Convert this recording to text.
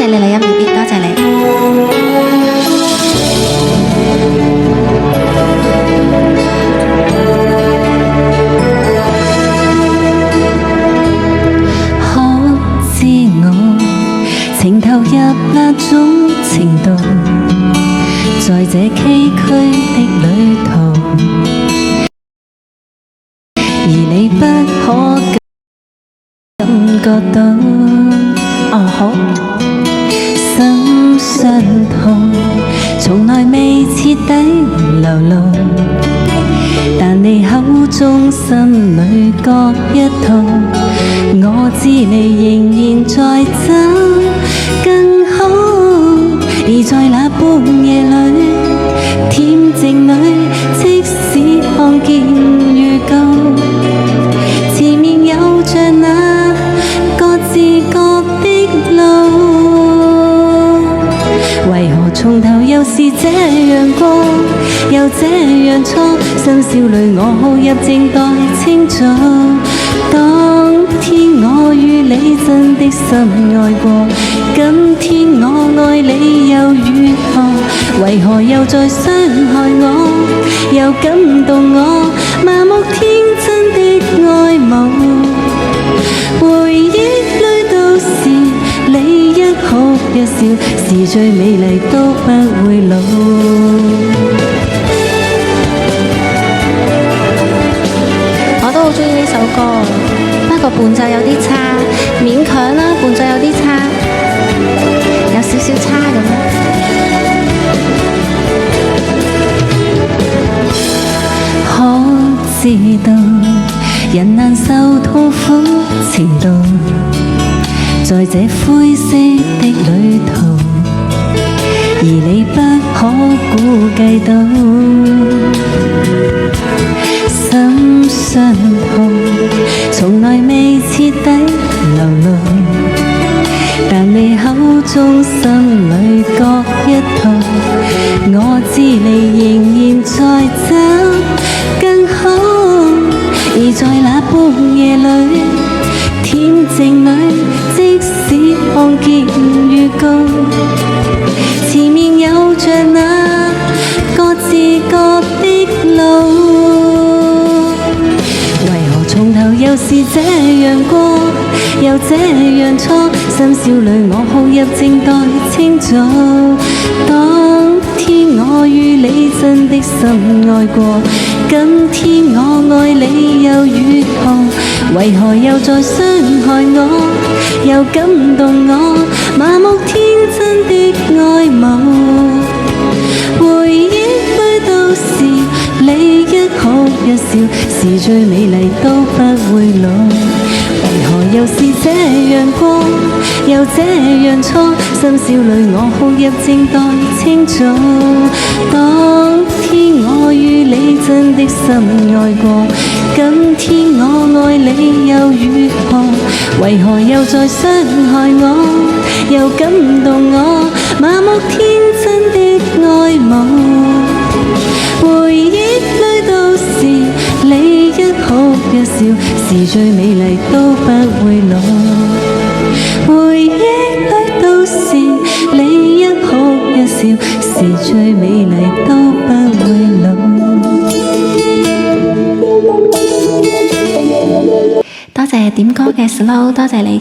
謝你嚟音 BB， 多謝你。情投入那種程度，在這崎嶇的旅途，而你不可感覺到。好，心傷痛，從來未徹底流露，但你口中心裏各一套，我知你仍然在走更好，而在那半夜裏恬靜裏，即使看見預告，前面有着那各自各的路，為何從頭又是這樣過，又這樣錯，新少女我好入靜待清早，當天我與你真的深愛過，今天我愛你又如何，為何又再傷害我，又感動我，麻木天真的愛慕，回憶裏都是你一哭一笑，是最美麗都不會老。我都好鍾意呢首歌，不過伴奏有啲差，勉強啦，伴奏有啲差，有少少差咁樣。可知道人難受痛苦程度，在這灰色的旅途，而你不可估計到，心傷痛，從來未徹底流露，但你口中心裏各一套，我知你仍然在走更好，而在那半夜裏恬靜裏，即使看見預告，前面有着那各自各的路，為何從頭又是這樣過，又這樣錯，新少女我好入靜待清早，當天我與你真的深愛過，今天我愛你又如何，為何又再傷害我，又感動我，麻木天真的愛慕，回憶裏都是你一哭一笑，是最美麗都不會老，為何又是這樣過，又這樣錯，新少女我好入靜待清早，當天我與你真的深愛過，今天我愛你又如何，為何又再傷害我，又感動我，麻木天真的愛慕，回憶裏都是你一哭一笑，是最美麗都不會老，回憶裏都是你一哭一笑，是最美麗都不會老。多謝點歌嘅 Slow， 多謝你嘅